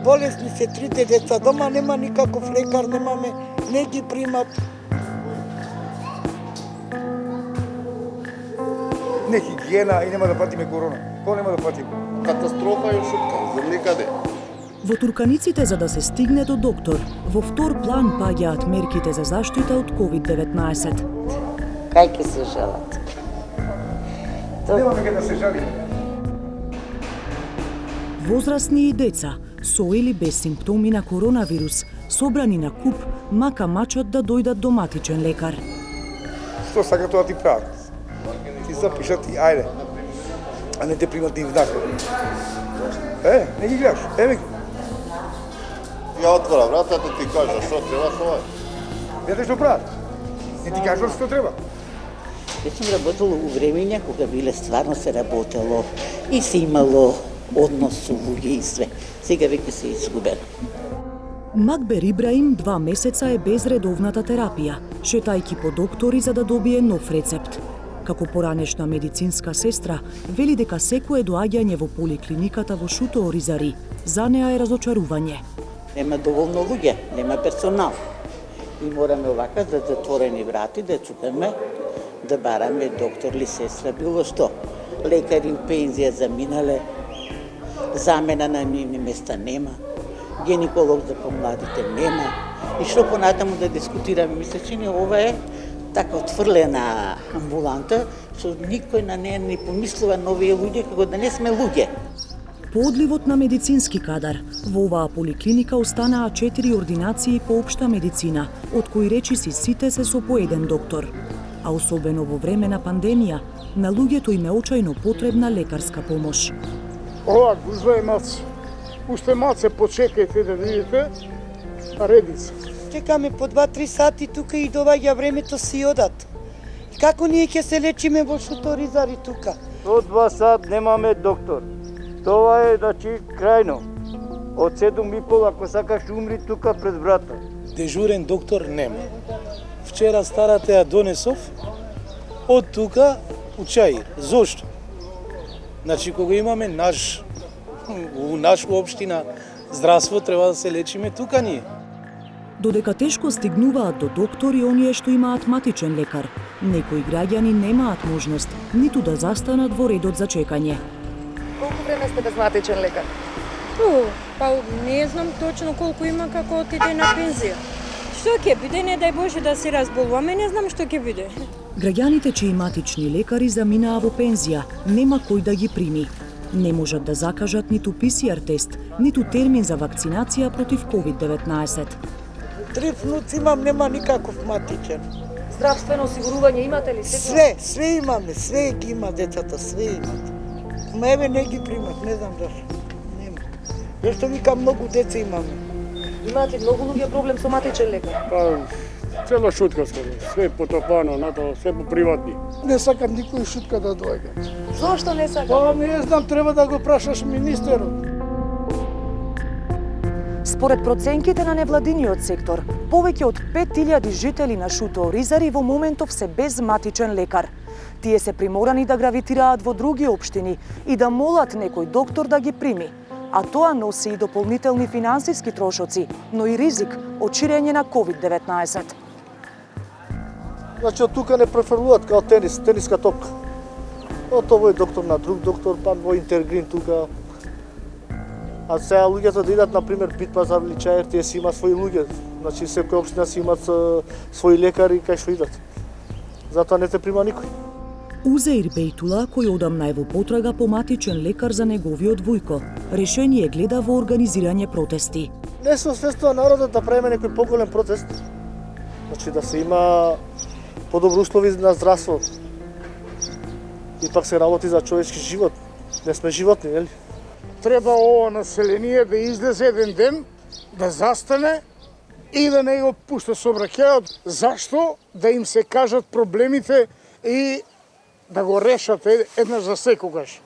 Болесни се трите деца дома, нема никаков лекар, немаме, не ги примат. Не хигиена и нема да патиме корона. Кој нема да патиме? Катастрофа е шутка, за никаде. Во Турканиците, за да се стигне до доктор, во втор план паѓаат мерките за заштита од COVID-19. Кај ќе се жалат? Немаме кај да се жалиме. Возрастни и деца, со или без симптоми на коронавирус, собрани на куп, мака мачат да дојдат до матичен лекар. Што сака тоа ти прават? Ти запишат и ајде. А не те примат ни вдака. Не ги гледаш, еме ги. Ја отвора вратата, ти кажа што треба тоа. Видите што прават? Не ти кажат што треба. Јас сум работела у времења кога биле стварно се работело и се имало однос со луѓе и све. Сега веќе се изгубено. Макбер Ибраим 2 месеца е без редовната терапија, шетајки по доктори за да добие нов рецепт. Како поранешна медицинска сестра, вели дека секое доаѓање во поликлиниката во Шуто Оризари за неа е разочарување. Нема доволно луѓе, нема персонал. И мораме овака за затворени врати да чукаме, да бараме доктор или сестра, било што. Лекари у пензија заминале, замена на нивни места нема, гинеколог за помладите нема. И што понатаму да дискутираме, мисля, че не ова е така отфрлена амбуланта, што никој на неја не помислува на овие луѓе како да не сме луѓе. По одливот на медицински кадар, во оваа поликлиника останаа 4 ординации по општа медицина, од кои речиси сите се со по еден доктор. А особено во време на пандемија, на луѓето им е очајно потребна лекарска помош. Ова гузва е малце. Уште малце почекајте да видите редица. Чекаме по 2-3 сати тука и доваѓа времето си одат. Како ние ќе се лечиме во Шуто Оризари тука? До 2 сат немаме доктор. Тоа е, значи, крајно. Од 7:30, ако сакаш умри тука пред врата. Дежурен доктор нема. Вчера старата ја донесов од тука у Чаир. Зошто? Значи, кога имаме у наша општина здравство, треба да се лечиме тука ние. Додека тешко стигнуваат до доктори оние што имаат матичен лекар, некои граѓани немаат можност ниту да застанат во редот за чекање. Колку време сте без матичен лекар? Па не знам точно колку има како отиде на пензија. Што ќе биде, не дај Боже да се разболуваме, не знам што ќе биде. Граѓаните чии матични лекари заминаа во пензија, нема кој да ги прими. Не можат да закажат ниту ПСР тест, ниту термин за вакцинација против COVID-19. 3 внуци имам, нема никаков матичен. Здравствено осигурување имате ли? Све имаме, све ги има децата, све имат. Еве не ги примат, не знам зашто. Нема. Зашто вика многу деца имаме. Имаат ли многу луѓе проблем со матичен лекар? Па, цела шутка све потопано, натоа све по приватни. Не сакам никој шутка да доаѓа. Зошто не сакам? Па не знам, треба да го прашаш министерот. Според проценките на невладиниот сектор, повеќе од 5000 жители на Шуто Оризари во моментов се без матичен лекар. Тие се приморани да гравитираат во други општини и да молат некој доктор да ги прими. А тоа носи и дополнителни финансиски трошоци, но и ризик од ширење на COVID-19. Значи, од тука не префрлуваат као тениска топка. Од овој доктор на друг доктор, па во Интергрин тука. А сега луѓето да идат, например, Бит пазар или Чаир, тие си имаат своји луѓе. Значи, секоја општина си имаат своји лекари кај што идат. Затоа не те прима никој. Узеир Бейтула, кој одамна е во потрага по матичен лекар за неговиот војко, решение гледа во организирање протести. Не се освестува народот да правиме некој поголем протест. Значи, да се има подобри услови на здравство. Ипак се работи за човечки живот. Не сме животни, нели? Треба ова население да излезе еден ден, да застане и да не го пушта сообраќајот. Зашто? Да им се кажат проблемите и да го решат еднаш за секогаш.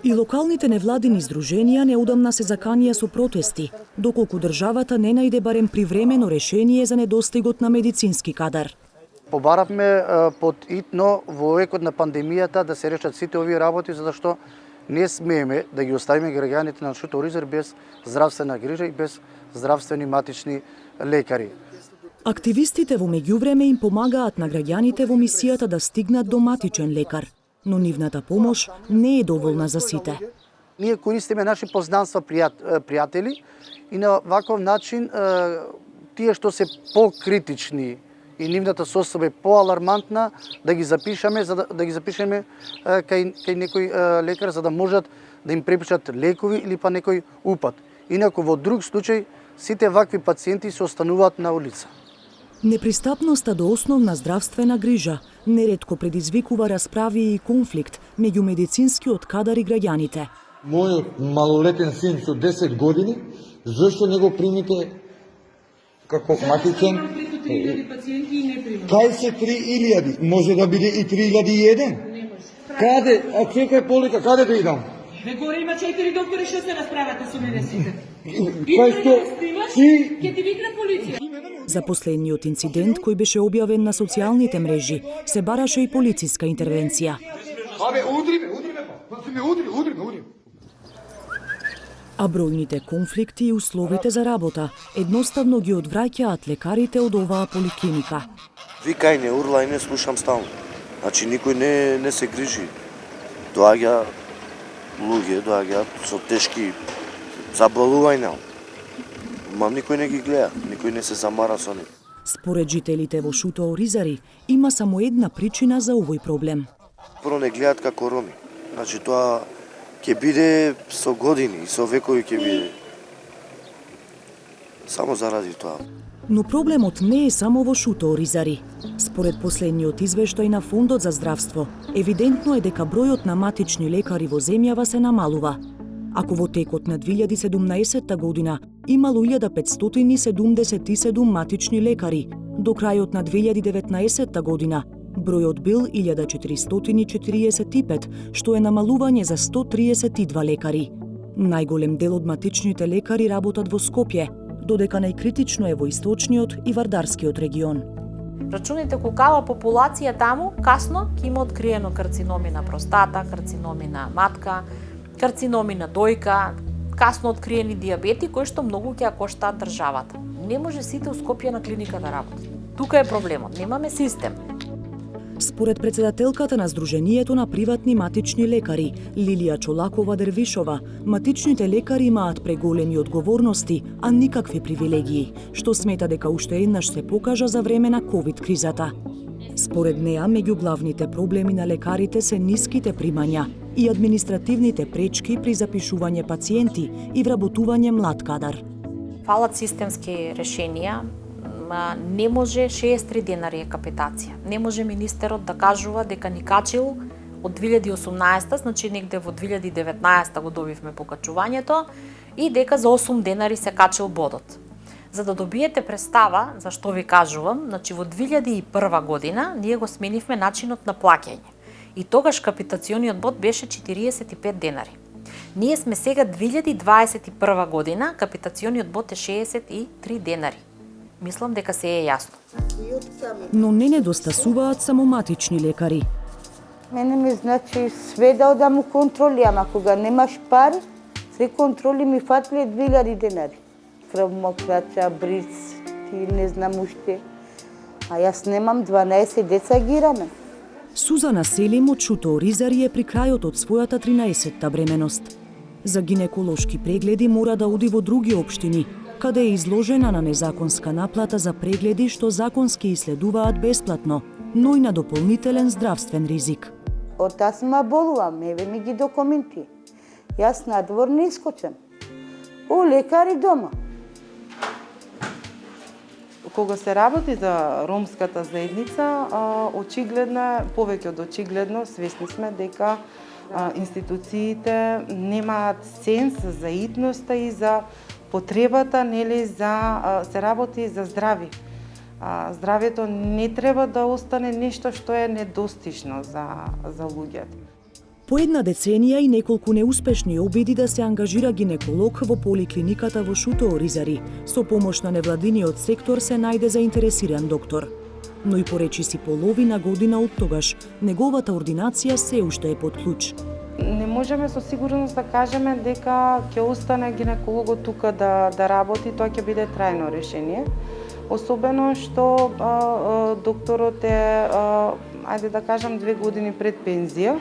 И локалните невладини издруженија неодамна се заканија со протести, доколку државата не најде барем привремено решение за недостигот на медицински кадар. Побаравме под итно во екот на пандемијата да се решат сите овие работи, затоа што Не смееме да ги оставиме граѓаните на Шуто Оризари без здравствена грижа и без здравствени матични лекари. Активистите во меѓувреме им помагаат на граѓаните во мисијата да стигнат до матичен лекар, но нивната помош не е доволна за сите. Ние користиме наши познанства, пријатели и на ваков начин тие што се покритични и нивната состојба е поалармантна, да ги запишеме, кај некој лекар за да можат да им препишат лекови или па некој упат. Инаку во друг случај сите вакви пациенти се остануваат на улица. Непристапноста до основна здравствена грижа неретко предизвикува расправи и конфликт меѓу медицинскиот кадар и граѓаните. Мојот малолетен син со 10 години, зашто не го примите како матичен? Кај се 3000? Може да биде и 3001? Каде? А чекај полека, каде да идам? Ве горе има 4 доктори што се расправате со мене сите. Кај што? Ќе ти викна полиција. За последниот инцидент кој беше објавен на социјалните мрежи, се бараше и полициска интервенција. Абе, удри ме, удри. А бројните конфликти и условите за работа едноставно ги одвраќаат лекарите од оваа поликлиника. Викај не урла и не слушам стално. Значи никој не се грижи. Доаѓа луѓе, доаѓаат со тешки заболувања. Ма никој не ги гледа, никој не се замара со нив. Според жителите во Шуто Оризари, има само една причина за овој проблем. Прво не гледаат како роми. Значи тоа ќе биде со години, со векови ќе биде. Само заради тоа. Но проблемот не е само во Шуто Оризари. Според последниот извештај на Фондот за здравство, евидентно е дека бројот на матични лекари во земјава се намалува. Ако во текот на 2017 година имало 1577 матични лекари, до крајот на 2019 година бројот бил 1445, што е намалување за 132 лекари. Најголем дел од матичните лекари работат во Скопје, додека најкритично е во источниот и Вардарскиот регион. Рачуните колкава популација таму касно ќе има откриено карциноми на простата, карциноми на матка, карциноми на дојка, касно откриени диабети кои што многу ќе коштаат државата. Не може сите у Скопје на клиника да работат. Тука е проблемот, немаме систем. Според председателката на Сдруженијето на приватни матични лекари, Лилија Чолакова-Дервишова, матичните лекари имаат преголеми одговорности, а никакви привилегии, што смета дека уште еднаш се покажа за време на ковид кризата. Според неа, меѓу главните проблеми на лекарите се ниските примања и административните пречки при запишување пациенти и вработување млад кадар. Фалат системски решенија, не може 63 денари е капитација. Не може министерот да кажува дека ни качил од 2018, значи негде во 2019 го добивме покачувањето и дека за 8 денари се качил бодот. За да добиете представа за што ви кажувам, значи во 2001 година ние го сменивме начинот на плаќање. И тогаш капитациониот бод беше 45 денари. Ние сме сега 2021 година, капитациониот бод е 63 денари. Мислам дека се е јасно. Но не недостасуваат само матични лекари. Мене ми значи све да одам у контроли, ама кога немаш пари, се контроли ми фатле 2000 денари. Крвмокрача, бриц, ти не знам уште. А јас немам 12 деца ги раме. Сузана Селим од Шуто Оризари е при крајот од својата 13-та бременост. За гинеколошки прегледи мора да оди во други општини, каде е изложена на незаконска наплата за прегледи што законски исследуваат бесплатно, но и на дополнителен здравствен ризик. Од астма болувам, еве ми ги документи. Јас надвор не искочам. У лекари дома. Кога се работи за ромската заедница, очигледно, повеќе од очигледно, свесни сме дека институциите немаат сенс за итноста и за потребата, нели, за се работи за здрави. Здравието не треба да остане нешто што е недостижно за луѓето. По една деценија и неколку неуспешни обиди да се ангажира гинеколог во поликлиниката во Шуто Оризари, со помош на невладиниот сектор се најде заинтересиран доктор. Но и поречиси половина година од тогаш, неговата ординација се уште е под клуч. Не можеме со сигурност да кажеме дека ќе остане гинекологот тука да работи, тоа ќе биде трајно решение. Особено што докторот е, ајде да кажам, 2 години пред пензија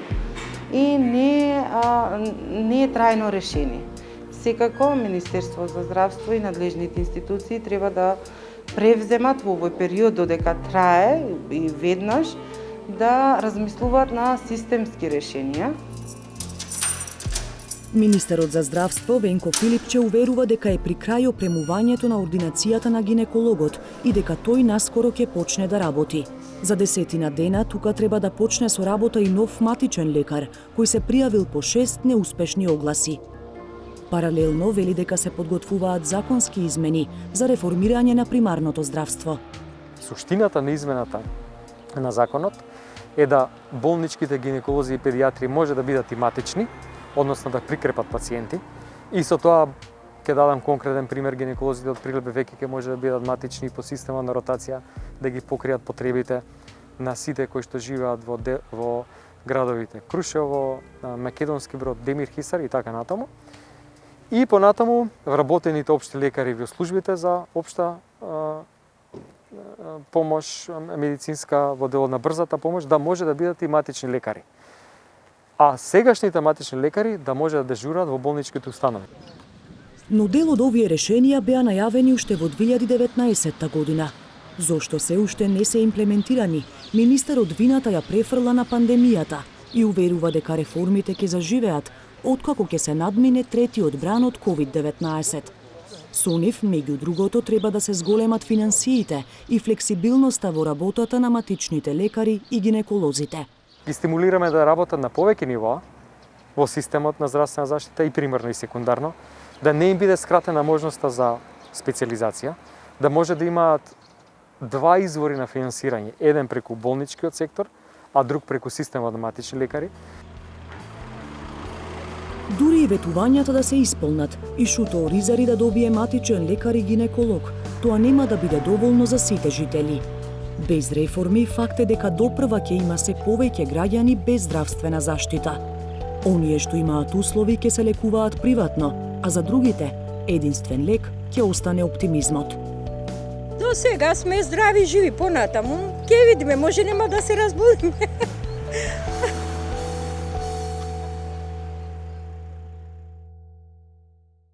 и не е трајно решение. Секако Министерство за здравство и надлежните институции треба да превземат во овој период додека трае и веднаш да размислуваат на системски решенија. Министерот за здравство Венко Филипче уверува дека е при крај опремувањето на ординацијата на гинекологот и дека тој наскоро ќе почне да работи. За 10 дена тука треба да почне со работа и нов матичен лекар, кој се пријавил по 6 неуспешни огласи. Паралелно вели дека се подготвуваат законски измени за реформирање на примарното здравство. Суштината на измената на законот е да болничките гинеколози и педијатри може да бидат и матични, односно да прикрепат пациенти. И со тоа ќе дадам конкретен пример, гинеколозите од Прилепе веќе ќе може да бидат матични по система на ротација, да ги покријат потребите на сите кои што живеат во градовите Крушево, Македонски Брод, Демир Хисар и така натаму. И понатаму вработените општи лекари во службите за општа помош медицинска во делот на брзата помош да може да бидат и матични лекари. А сегашните матични лекари да може да дежурат во болничките установи. Но дел од овие решенија беа најавени уште во 2019 година. Зошто се уште не се имплементирани, министерот вината ја префрла на пандемијата и уверува дека реформите ќе заживеат откако ќе се надмине третиот бран од COVID-19. Со нив, меѓу другото, треба да се зголемат финансиите и флексибилноста во работата на матичните лекари и гинеколозите. Ги стимулираме да работат на повеќе нивоа во системот на здравствена заштита и примарно и секундарно, да не им биде скратена можноста за специализација, да може да имаат 2 извори на финансирање, еден преку болничкиот сектор, а друг преку системот на матични лекари. Дури и ветувањата да се исполнат и Шуто Оризари да добие матичен лекар и гинеколог, тоа нема да биде доволно за сите жители. Без реформи, факт е дека допрва ќе има се повеќе граѓани без здравствена заштита. Оние што имаат услови ќе се лекуваат приватно, а за другите, единствен лек ќе остане оптимизмот. До сега сме здрави, живи, понатаму ќе видиме, може нема да се разболиме.